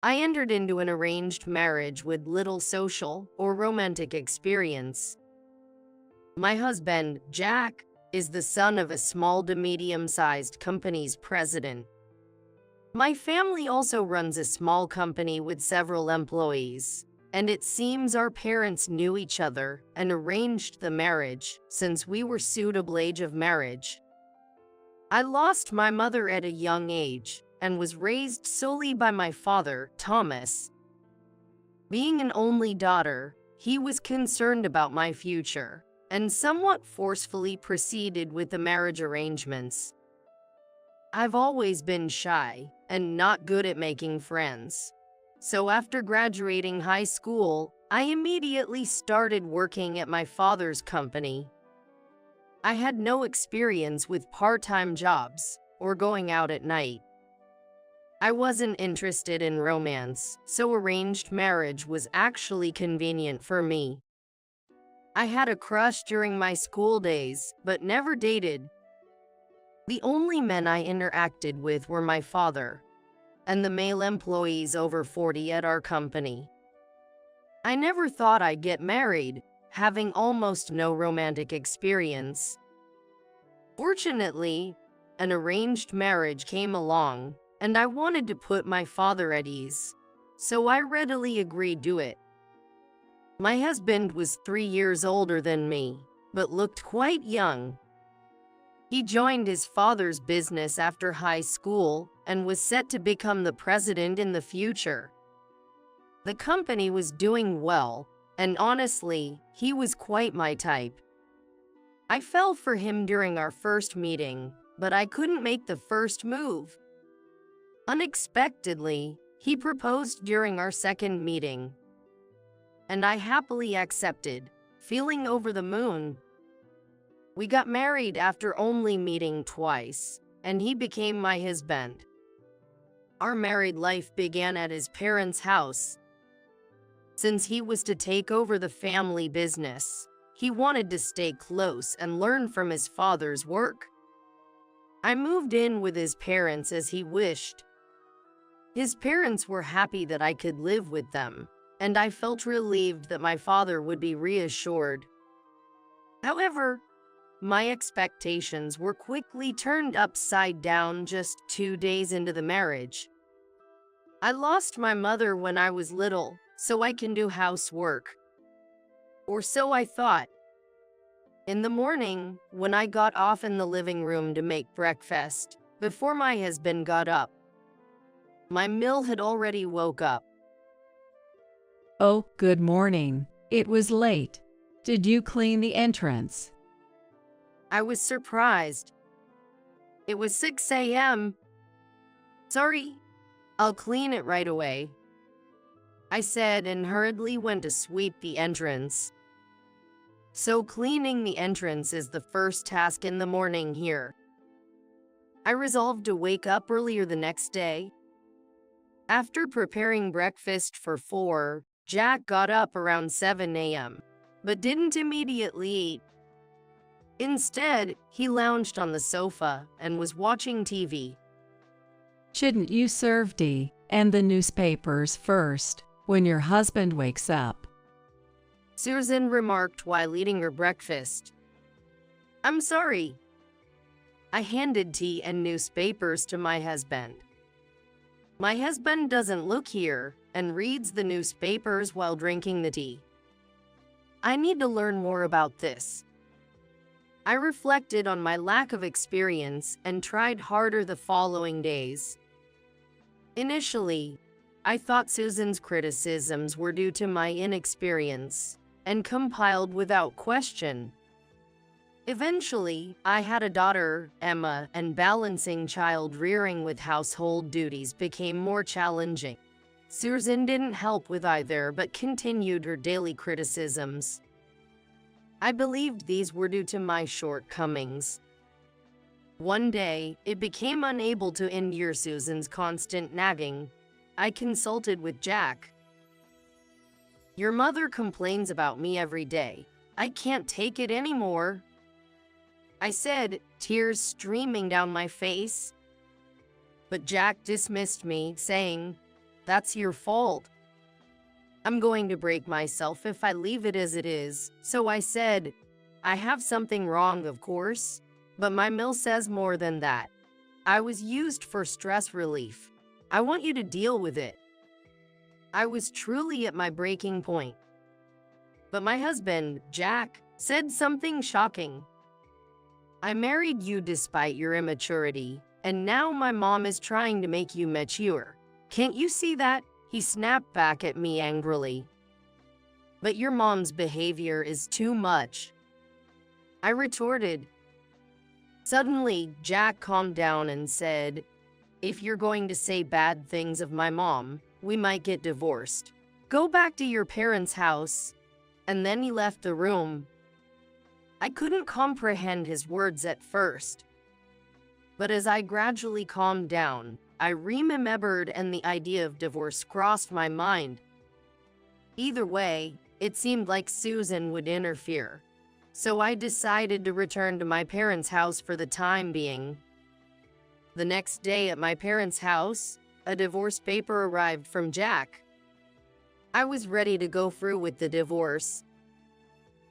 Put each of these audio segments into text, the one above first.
I entered into an arranged marriage with little social or romantic experience. My husband, Jack, is the son of a small to medium-sized company's president. My family also runs a small company with several employees, and it seems our parents knew each other and arranged the marriage since we were suitable age of marriage. I lost my mother at a young age and was raised solely by my father, Thomas. Being an only daughter, he was concerned about my future and somewhat forcefully proceeded with the marriage arrangements. I've always been shy and not good at making friends. So after graduating high school, I immediately started working at my father's company. I had no experience with part-time jobs or going out at night. I wasn't interested in romance, so arranged marriage was actually convenient for me. I had a crush during my school days, but never dated. The only men I interacted with were my father and the male employees over 40 at our company. I never thought I'd get married, having almost no romantic experience. Fortunately, an arranged marriage came along, and I wanted to put my father at ease, so I readily agreed to it. My husband was 3 years older than me, but looked quite young. He joined his father's business after high school and was set to become the president in the future. The company was doing well, and honestly, he was quite my type. I fell for him during our first meeting, but I couldn't make the first move. Unexpectedly, he proposed during our second meeting, and I happily accepted, feeling over the moon. We got married after only meeting twice, and he became my husband. Our married life began at his parents' house. Since he was to take over the family business, he wanted to stay close and learn from his father's work. I moved in with his parents as he wished. His parents were happy that I could live with them, and I felt relieved that my father would be reassured. However, my expectations were quickly turned upside down just 2 days into the marriage. I lost my mother when I was little, so I can do housework. Or so I thought. In the morning, when I got off in the living room to make breakfast, before my husband got up, my mill had already woke up. Oh, good morning. It was late. Did you clean the entrance? I was surprised. It was 6 a.m. Sorry, I'll clean it right away, I said and hurriedly went to sweep the entrance. So cleaning the entrance is the first task in the morning here. I resolved to wake up earlier the next day. After preparing breakfast for 4, Jack got up around 7 a.m., but didn't immediately eat. Instead, he lounged on the sofa and was watching TV. Shouldn't you serve tea and the newspapers first when your husband wakes up? Susan remarked while eating her breakfast. I'm sorry. I handed tea and newspapers to my husband. My husband doesn't look here and reads the newspapers while drinking the tea. I need to learn more about this. I reflected on my lack of experience and tried harder the following days. Initially, I thought Susan's criticisms were due to my inexperience and compiled without question. Eventually, I had a daughter, Emma, and balancing child rearing with household duties became more challenging. Susan didn't help with either but continued her daily criticisms. I believed these were due to my shortcomings. One day, it became unable to endure Susan's constant nagging. I consulted with Jack. Your mother complains about me every day. I can't take it anymore, I said, tears streaming down my face. But Jack dismissed me, saying, That's your fault. I'm going to break myself if I leave it as it is. So I said, I have something wrong, of course, but my mill says more than that. I was used for stress relief. I want you to deal with it. I was truly at my breaking point. But my husband, Jack, said something shocking. I married you despite your immaturity, and now my mom is trying to make you mature. Can't you see that? He snapped back at me angrily. But your mom's behavior is too much, I retorted. Suddenly, Jack calmed down and said, if you're going to say bad things of my mom, we might get divorced. Go back to your parents' house. And then he left the room. I couldn't comprehend his words at first. But as I gradually calmed down, I remembered and the idea of divorce crossed my mind. Either way, it seemed like Susan would interfere. So I decided to return to my parents' house for the time being. The next day at my parents' house, a divorce paper arrived from Jack. I was ready to go through with the divorce.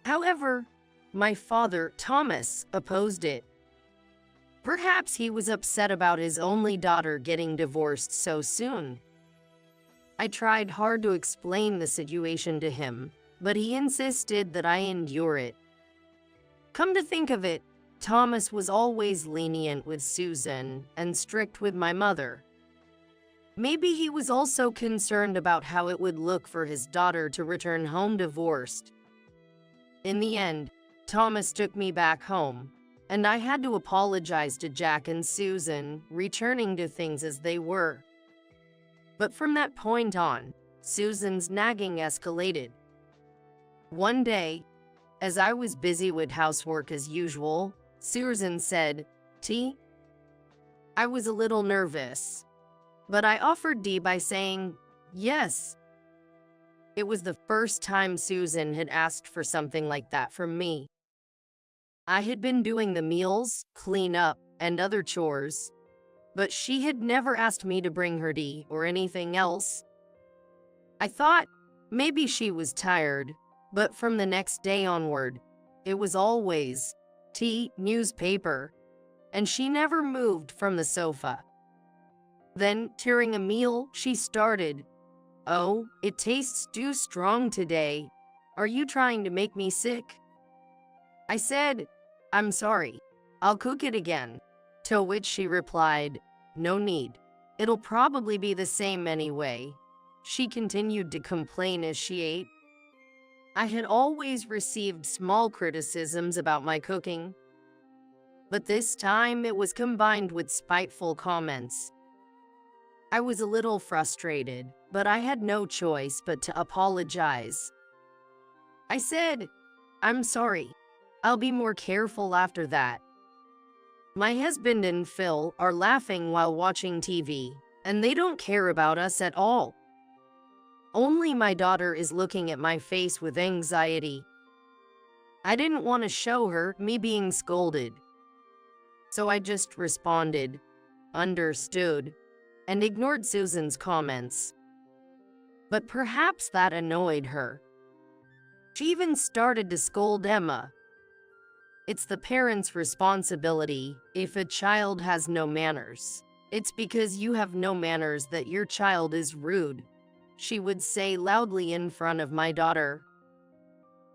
However, my father, Thomas, opposed it. Perhaps he was upset about his only daughter getting divorced so soon. I tried hard to explain the situation to him, but he insisted that I endure it. Come to think of it, Thomas was always lenient with Susan and strict with my mother. Maybe he was also concerned about how it would look for his daughter to return home divorced. In the end, Thomas took me back home, and I had to apologize to Jack and Susan, returning to things as they were. But from that point on, Susan's nagging escalated. One day, as I was busy with housework as usual, Susan said, "Tea?" I was a little nervous, but I offered tea by saying, "Yes." It was the first time Susan had asked for something like that from me. I had been doing the meals, cleanup, and other chores, but she had never asked me to bring her tea or anything else. I thought maybe she was tired, but from the next day onward, it was always tea, newspaper, and she never moved from the sofa. Then, during a meal, she started, "Oh, it tastes too strong today. Are you trying to make me sick?" I said, "I'm sorry. I'll cook it again." To which she replied, "No need. It'll probably be the same anyway." She continued to complain as she ate. I had always received small criticisms about my cooking, but this time it was combined with spiteful comments. I was a little frustrated, but I had no choice but to apologize. I said, "I'm sorry. I'll be more careful after that." My husband and Phil are laughing while watching TV, and they don't care about us at all. Only my daughter is looking at my face with anxiety. I didn't want to show her me being scolded, so I just responded, "Understood," and ignored Susan's comments. But perhaps that annoyed her. She even started to scold Emma. It's the parent's responsibility if a child has no manners. It's because you have no manners that your child is rude, she would say loudly in front of my daughter.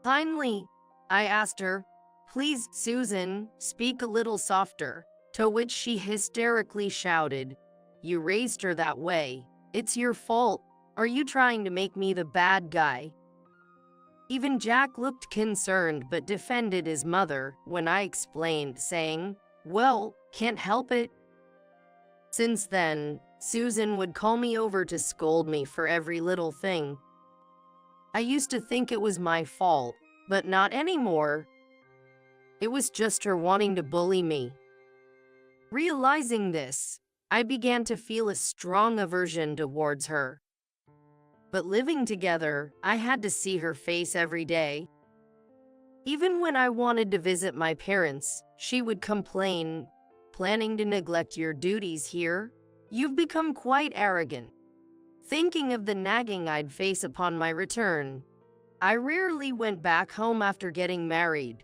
Finally, I asked her, "Please, Susan, speak a little softer," to which she hysterically shouted, "You raised her that way. It's your fault. Are you trying to make me the bad guy?" Even Jack looked concerned but defended his mother when I explained, saying, "Well, can't help it." Since then, Susan would call me over to scold me for every little thing. I used to think it was my fault, but not anymore. It was just her wanting to bully me. Realizing this, I began to feel a strong aversion towards her. But living together, I had to see her face every day. Even when I wanted to visit my parents, she would complain, "Planning to neglect your duties here? You've become quite arrogant." thinking of the nagging I'd face upon my return. I rarely went back home after getting married.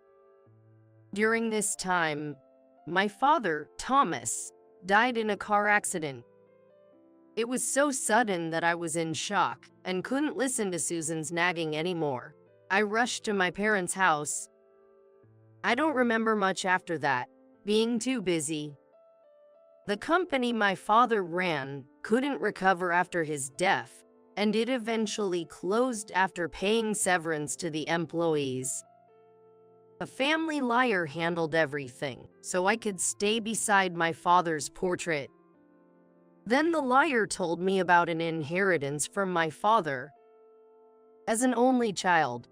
During this time, my father, Thomas, died in a car accident. It was so sudden that I was in shock and couldn't listen to Susan's nagging anymore. I rushed to my parents' house. I don't remember much after that, being too busy. The company my father ran couldn't recover after his death, and it eventually closed after paying severance to the employees. A family lawyer handled everything, so I could stay beside my father's portrait. Then the lawyer told me about an inheritance from my father. As an only child,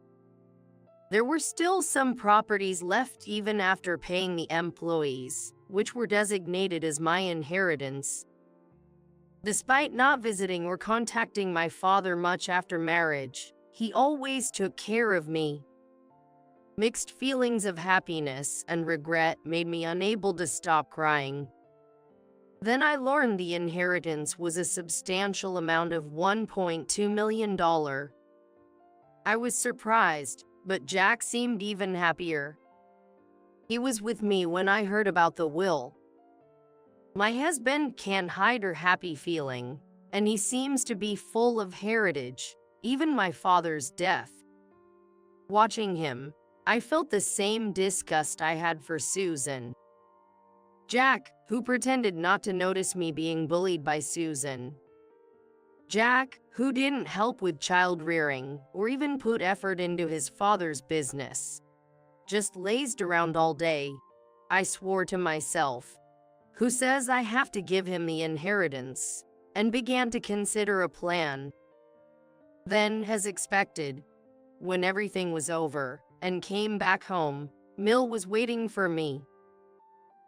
there were still some properties left even after paying the employees, which were designated as my inheritance. Despite not visiting or contacting my father much after marriage, he always took care of me. Mixed feelings of happiness and regret made me unable to stop crying. Then I learned the inheritance was a substantial amount of $1.2 million. I was surprised, but Jack seemed even happier. He was with me when I heard about the will. My husband can't hide her happy feeling, and he seems to be full of heritage, even my father's death. Watching him, I felt the same disgust I had for Susan. Jack, who pretended not to notice me being bullied by Susan. Jack, who didn't help with child rearing or even put effort into his father's business. Just lazed around all day. I swore to myself, who says I have to give him the inheritance, and began to consider a plan. Then, as expected, when everything was over and came back home, Mill was waiting for me.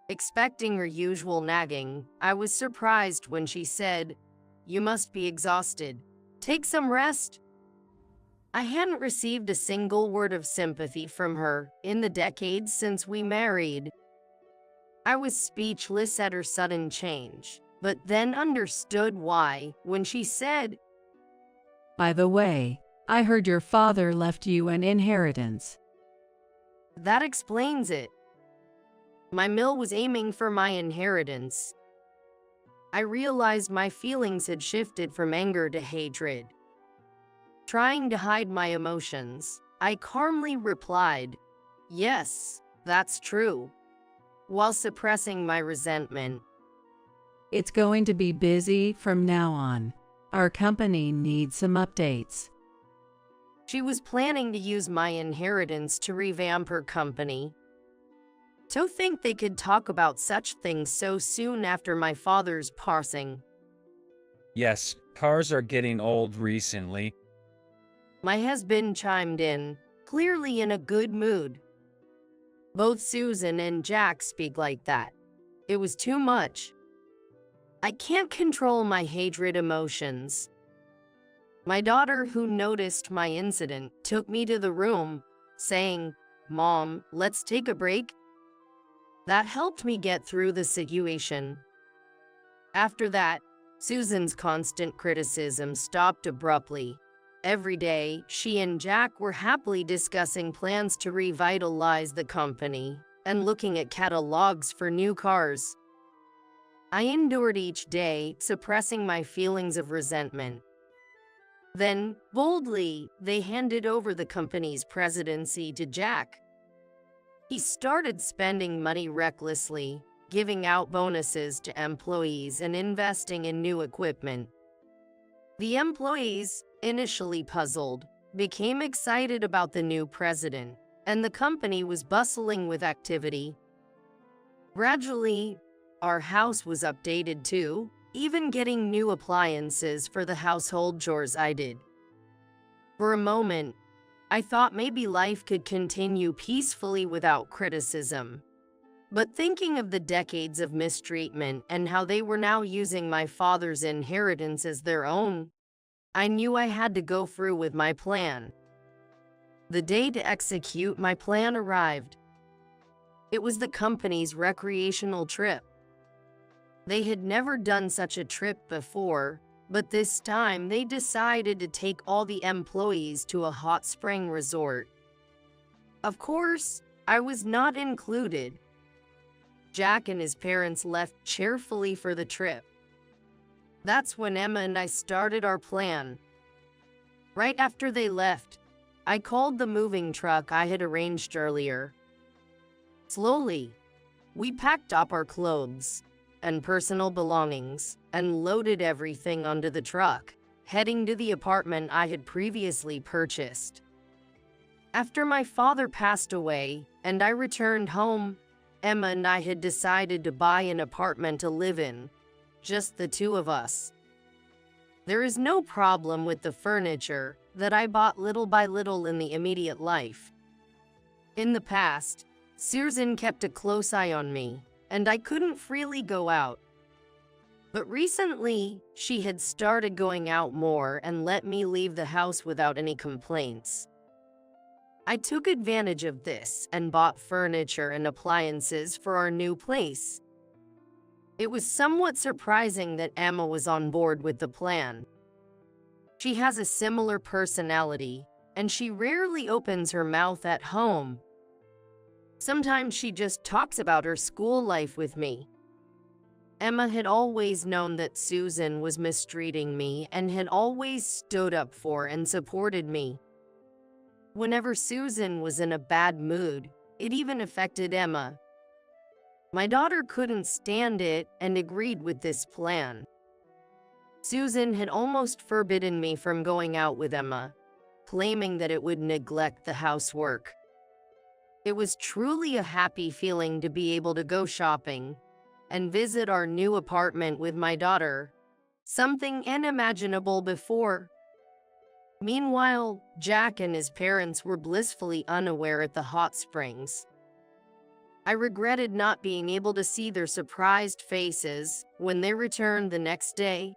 Expecting her usual nagging, I was surprised when she said, "You must be exhausted. Take some rest." I hadn't received a single word of sympathy from her in the decades since we married. I was speechless at her sudden change, but then understood why when she said, "By the way, I heard your father left you an inheritance." "That explains it." My Mill was aiming for my inheritance. I realized my feelings had shifted from anger to hatred. Trying to hide my emotions, I calmly replied, "Yes, that's true," while suppressing my resentment. "It's going to be busy from now on. Our company needs some updates." She was planning to use my inheritance to revamp her company. To think they could talk about such things so soon after my father's passing. Yes, cars are getting old recently. My husband chimed in, clearly in a good mood. Both Susan and Jack speak like that. It was too much. I can't control my hatred emotions. My daughter, who noticed my incident, took me to the room, saying, "Mom, let's take a break." That helped me get through the situation. After that, Susan's constant criticism stopped abruptly. Every day, she and Jack were happily discussing plans to revitalize the company and looking at catalogs for new cars. I endured each day, suppressing my feelings of resentment. Then, boldly, they handed over the company's presidency to Jack. He started spending money recklessly, giving out bonuses to employees and investing in new equipment. The employees, initially puzzled, became excited about the new president, and the company was bustling with activity. Gradually, our house was updated too, even getting new appliances for the household chores I did. For a moment, I thought maybe life could continue peacefully without criticism. But thinking of the decades of mistreatment and how they were now using my father's inheritance as their own, I knew I had to go through with my plan. The day to execute my plan arrived. It was the company's recreational trip. They had never done such a trip before, But this time, they decided to take all the employees to a hot spring resort. Of course, I was not included. Jack and his parents left cheerfully for the trip. That's when Emma and I started our plan. Right after they left, I called the moving truck I had arranged earlier. Slowly, we packed up our clothes and personal belongings and loaded everything onto the truck, heading to the apartment I had previously purchased. After my father passed away and I returned home, Emma and I had decided to buy an apartment to live in, just the two of us. There is no problem with the furniture that I bought little by little in the immediate life. In the past, Susan kept a close eye on me, and I couldn't freely go out. But recently, she had started going out more and let me leave the house without any complaints. I took advantage of this and bought furniture and appliances for our new place. It was somewhat surprising that Emma was on board with the plan. She has a similar personality, and she rarely opens her mouth at home. Sometimes she just talks about her school life with me. Emma had always known that Susan was mistreating me and had always stood up for and supported me. Whenever Susan was in a bad mood, it even affected Emma. My daughter couldn't stand it and agreed with this plan. Susan had almost forbidden me from going out with Emma, claiming that it would neglect the housework. It was truly a happy feeling to be able to go shopping and visit our new apartment with my daughter, something unimaginable before. Meanwhile, Jack and his parents were blissfully unaware at the hot springs. I regretted not being able to see their surprised faces when they returned the next day.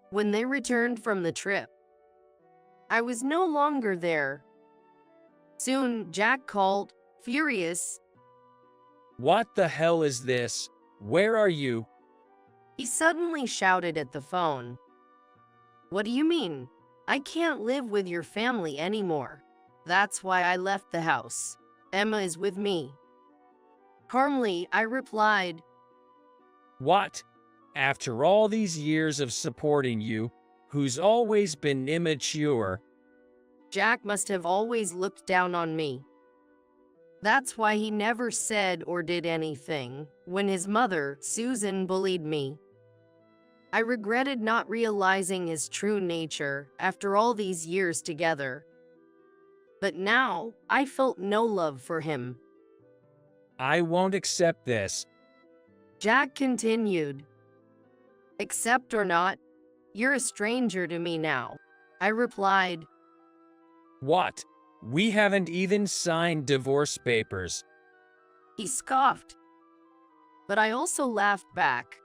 When they returned from the trip, I was no longer there. Soon, Jack called, furious. What the hell is this? Where are you? He suddenly shouted at the phone. What do you mean? I can't live with your family anymore. That's why I left the house. Emma is with me. Calmly, I replied. What? After all these years of supporting you, who's always been immature? Jack must have always looked down on me. That's why he never said or did anything when his mother, Susan, bullied me. I regretted not realizing his true nature after all these years together. But now, I felt no love for him. I won't accept this. Jack continued. Accept or not, you're a stranger to me now. I replied. What? We haven't even signed divorce papers. He scoffed. But I also laughed back.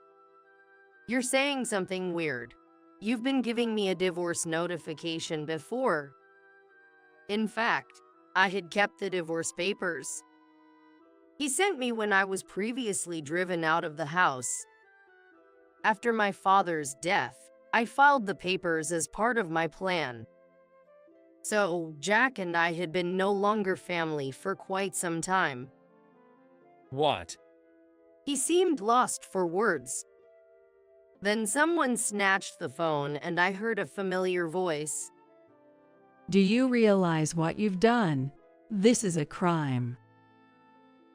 You're saying something weird. You've been giving me a divorce notification before. In fact, I had kept the divorce papers. He sent me when I was previously driven out of the house. After my father's death, I filed the papers as part of my plan. So, Jack and I had been no longer family for quite some time. What? He seemed lost for words. Then someone snatched the phone and I heard a familiar voice. Do you realize what you've done? This is a crime.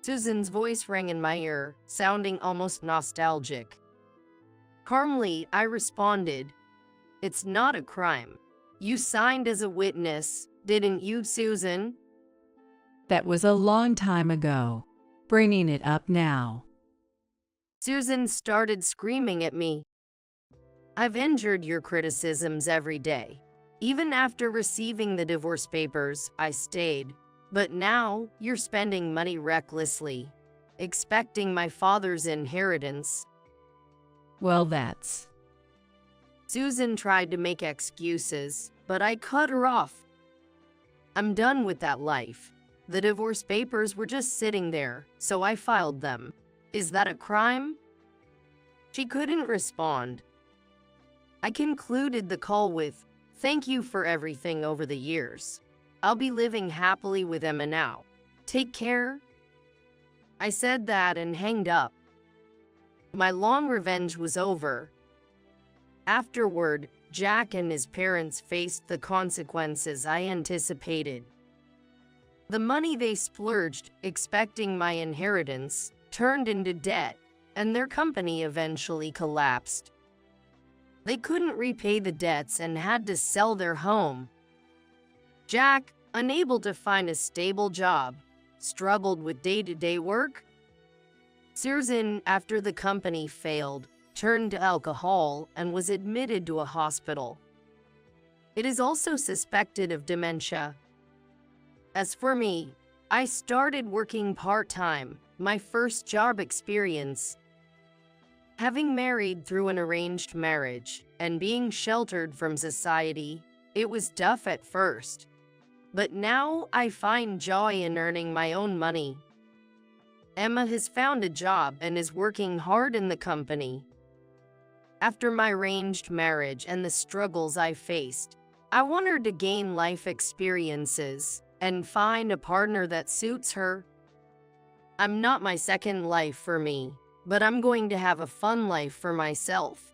Susan's voice rang in my ear, sounding almost nostalgic. Calmly, I responded, It's not a crime. You signed as a witness, didn't you, Susan? That was a long time ago. Bringing it up now. Susan started screaming at me. I've endured your criticisms every day. Even after receiving the divorce papers, I stayed. But now, you're spending money recklessly, expecting my father's inheritance. Well, that's... Susan tried to make excuses, but I cut her off. I'm done with that life. The divorce papers were just sitting there, so I filed them. Is that a crime? She couldn't respond. I concluded the call with, "Thank you for everything over the years. I'll be living happily with Emma now. Take care." I said that and hanged up. My long revenge was over. Afterward, Jack and his parents faced the consequences I anticipated. The money they splurged, expecting my inheritance, turned into debt, and their company eventually collapsed. They couldn't repay the debts and had to sell their home. Jack, unable to find a stable job, struggled with day-to-day work. Susan, after the company failed, turned to alcohol and was admitted to a hospital. It is also suspected of dementia. As for me, I started working part-time, my first job experience. Having married through an arranged marriage and being sheltered from society, it was tough at first. But now I find joy in earning my own money. Emma has found a job and is working hard in the company. After my arranged marriage and the struggles I faced, I want her to gain life experiences and find a partner that suits her. I'm not my second life for me, but I'm going to have a fun life for myself.